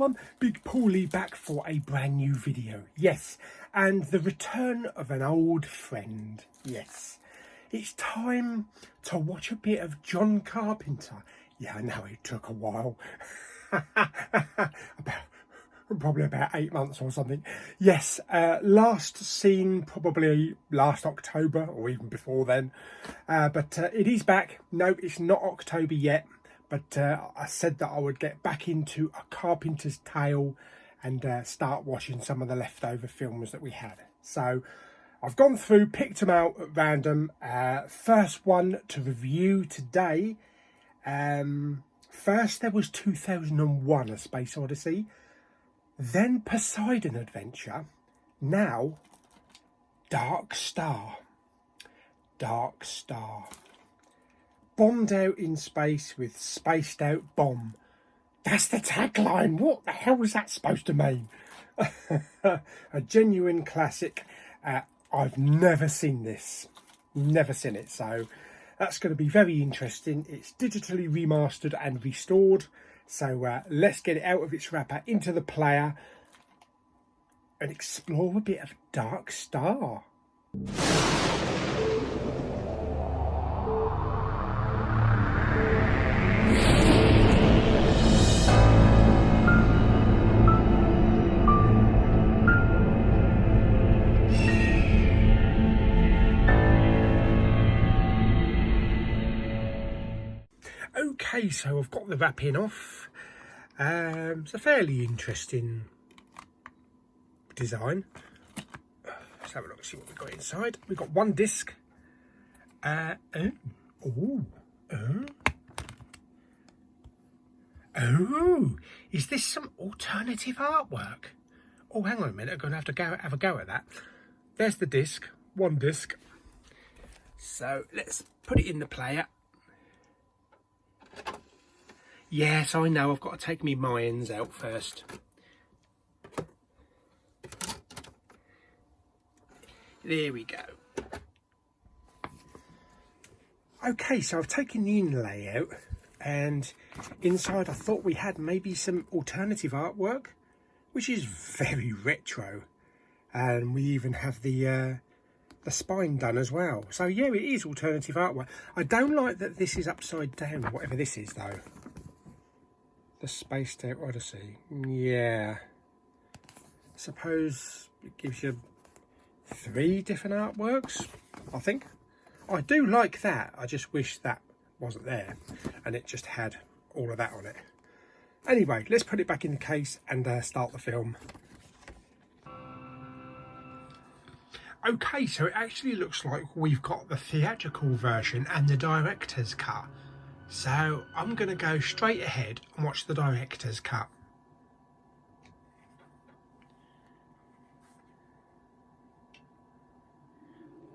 everyone, Big Pauly back for a brand new video. Yes, and the return of an old friend. Yes, it's time to watch a bit of John Carpenter. Yeah, I know it took a while. Probably about 8 months or something. Yes, last seen probably last October or even before then. But it is back. No, it's not October yet. But I said that I would get back into A Carpenter's Tale and start watching some of the leftover films that we had. So I've gone through, picked them out at random. First one to review today. First there was 2001 A Space Odyssey. Then Poseidon Adventure. Now Darkstar. Darkstar. Bombed out in space with spaced out bomb. That's the tagline. What the hell was that supposed to mean? A genuine classic. I've never seen this. Never seen it. So that's going to be very interesting. It's digitally remastered and restored. So let's get it out of its wrapper into the player and explore a bit of Darkstar. Okay, so I've got the wrapping off. It's a fairly interesting design. Let's have a look and see what we've got inside. We've got one disc. Oh, is this some alternative artwork? Oh, hang on a minute, I'm going to have a go at that. There's the disc, one disc. So let's put it in the player. Yes, I know, I've got to take me Mayans out first. There we go. Okay, so I've taken the inlay out, and inside I thought we had maybe some alternative artwork, which is very retro. And we even have the spine done as well. So yeah, it is alternative artwork. I don't like that this is upside down, whatever this is though. The Spaced Out Odyssey. Yeah. Suppose it gives you 3 different artworks, I think. I do like that. I just wish that wasn't there and it just had all of that on it. Anyway, let's put it back in the case and start the film. Okay, so it actually looks like we've got the theatrical version and the director's cut. So I'm going to go straight ahead and watch the director's cut.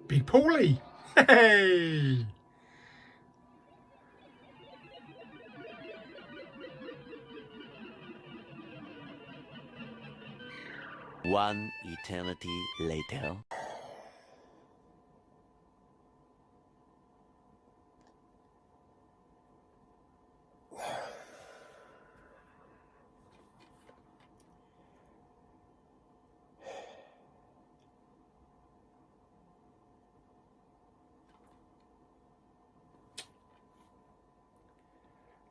Big Pauly! Hey! One eternity later.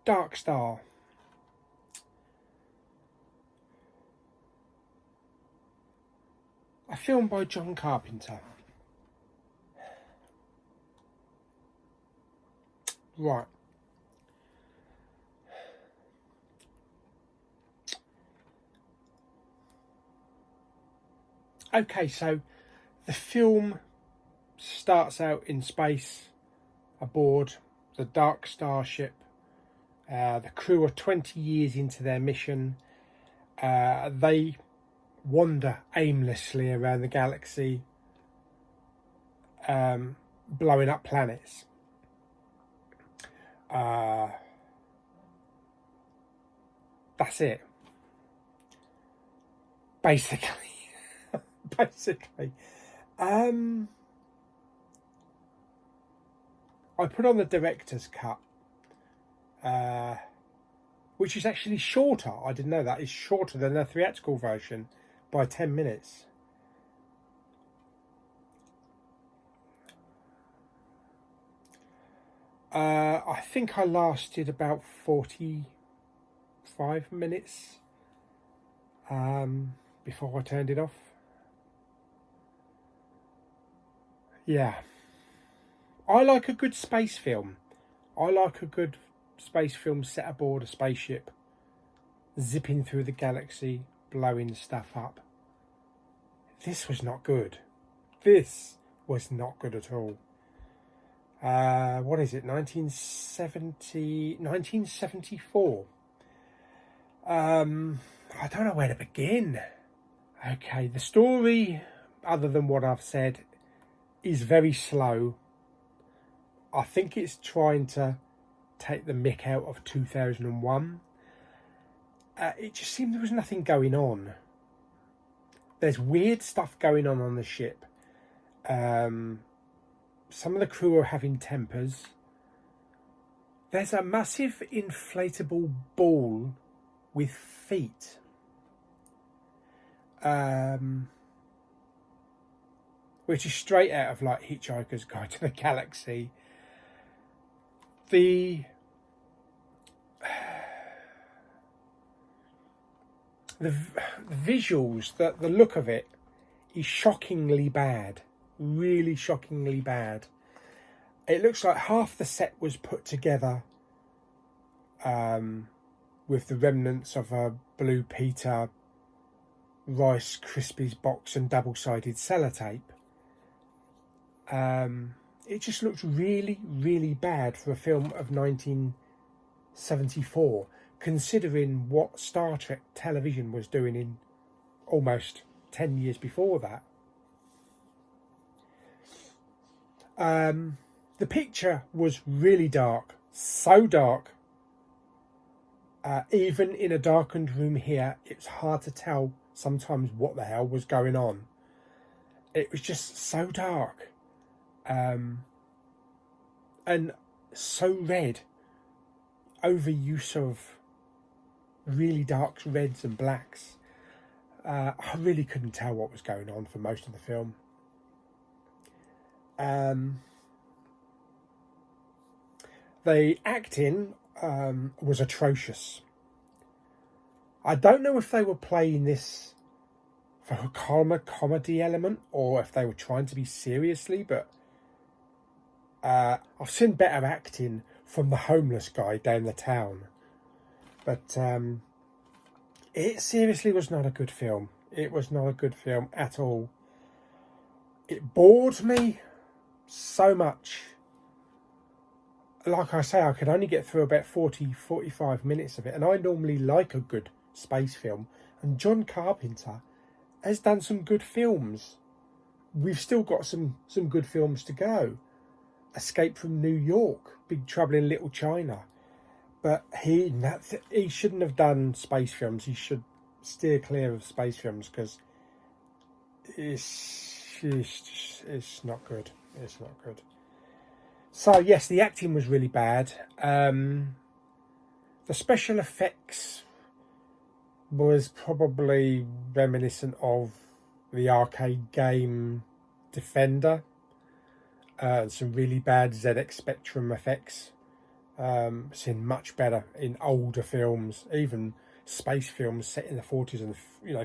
Darkstar. A film by John Carpenter. Right. Okay, so the film starts out in space aboard the Darkstar ship. The crew are 20 years into their mission. They wander aimlessly around the galaxy, blowing up planets. That's it. Basically. Basically. I put on the director's cut. which is actually shorter. I didn't know that. It's shorter than the theatrical version by 10 minutes. I think I lasted about 45 minutes before I turned it off. Yeah. I like a good space film. I like a good space film set aboard a spaceship, zipping through the galaxy, blowing stuff up. This was not good. This was not good at all. What is it? 1974. I don't know where to begin. Okay, the story, other than what I've said, is very slow. I think it's trying to take the mick out of 2001. It just seemed there was nothing going on. There's weird stuff going on the ship. Some of the crew are having tempers. There's a massive inflatable ball with feet. Which is straight out of like Hitchhiker's Guide to the Galaxy. The visuals, the look of it is shockingly bad. Really shockingly bad. It looks like half the set was put together with the remnants of a Blue Peter Rice Krispies box and double-sided sellotape. It just looks really, really bad for a film of 1974, considering what Star Trek television was doing in almost 10 years before that. The picture was really dark, so dark. Even in a darkened room here, it's hard to tell sometimes what the hell was going on. It was just so dark. And so red. Overuse of really dark reds and blacks. I really couldn't tell what was going on for most of the film. The acting was atrocious. I don't know if they were playing this for a comedy element or if they were trying to be seriously, but I've seen better acting from the homeless guy down the town. But it seriously was not a good film. It was not a good film at all. It bored me so much. Like I say, I could only get through about 45 minutes of it. And I normally like a good space film. And John Carpenter has done some good films. We've still got some good films to go. Escape from New York, Big Trouble in Little China. But he shouldn't have done space films. He should steer clear of space films because it's not good. It's not good. So yes, the acting was really bad. The special effects was probably reminiscent of the arcade game Defender. Some really bad ZX Spectrum effects. Seen much better in older films, even space films set in the 40s and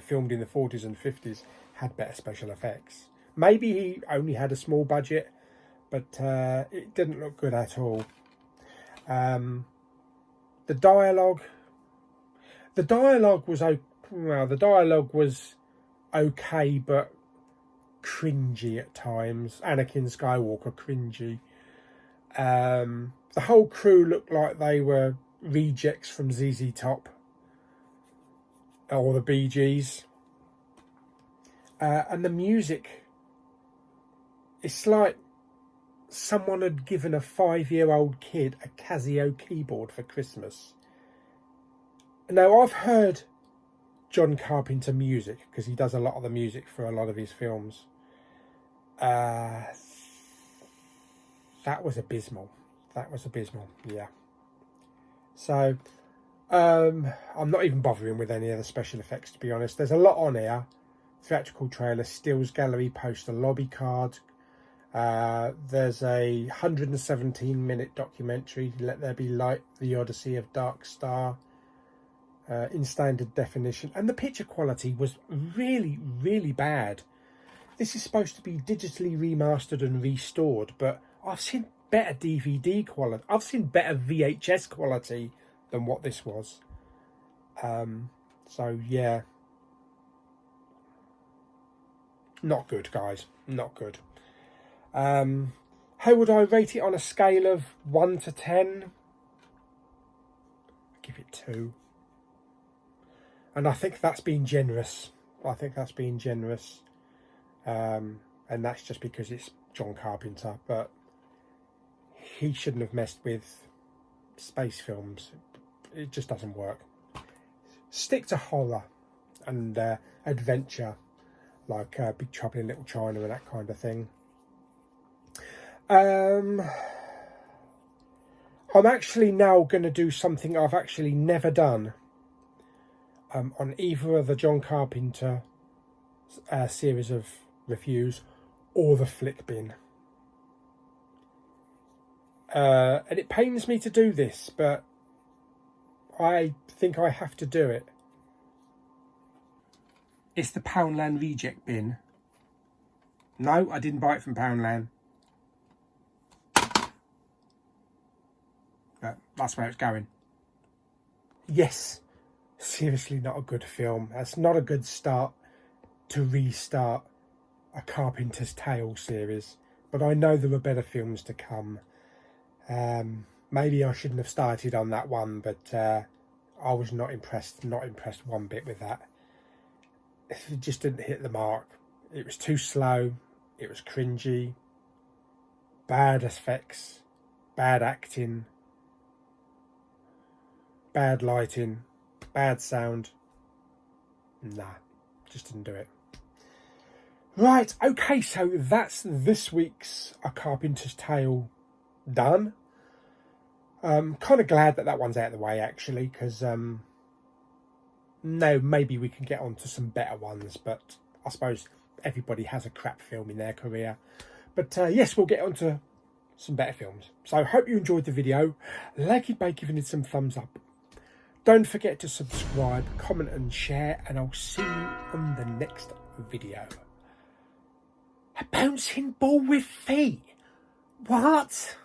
filmed in the 40s and 50s had better special effects. Maybe he only had a small budget, but it didn't look good at all. The dialogue was okay, but cringy at times. Anakin Skywalker cringy. The whole crew looked like they were rejects from ZZ Top or the Bee Gees. And the music, it's like someone had given a 5-year-old kid a Casio keyboard for Christmas. Now, I've heard John Carpenter music because he does a lot of the music for a lot of his films. That was abysmal. Yeah. So, I'm not even bothering with any of the special effects, to be honest. There's a lot on here. Theatrical trailer, stills gallery, poster, lobby card. There's a 117-minute documentary, Let There Be Light, The Odyssey of Darkstar, in standard definition. And the picture quality was really, really bad. This is supposed to be digitally remastered and restored, but I've seen better DVD quality. I've seen better VHS quality than what this was. So yeah, not good, guys, not good. How would I rate it on a scale of 1 to 10? Give it 2. And I think that's being generous. And that's just because it's John Carpenter, but he shouldn't have messed with space films. It just doesn't work. Stick to horror and adventure, like Big Trouble in Little China and that kind of thing. I'm actually now going to do something I've actually never done on either of the John Carpenter series of reviews or the Flick Bin. And it pains me to do this, but I think I have to do it. It's the Poundland reject bin. No, I didn't buy it from Poundland. But that's where it's going. Yes, seriously not a good film. That's not a good start to restart a Carpenter's Tale series. But I know there were better films to come. Maybe I shouldn't have started on that one, but I was not impressed one bit with that. It just didn't hit the mark. It was too slow, it was cringy, bad effects, bad acting, bad lighting, bad sound. Nah, just didn't do it. Right, okay, so that's this week's A Carpenter's Tale done. Kind of glad that one's out of the way, actually, because no, maybe we can get on to some better ones, but I suppose everybody has a crap film in their career. But yes, we'll get on to some better films. So I hope you enjoyed the video. Like it by giving it some thumbs up. Don't forget to subscribe, comment and share, and I'll see you on the next video. A bouncing ball with feet? What?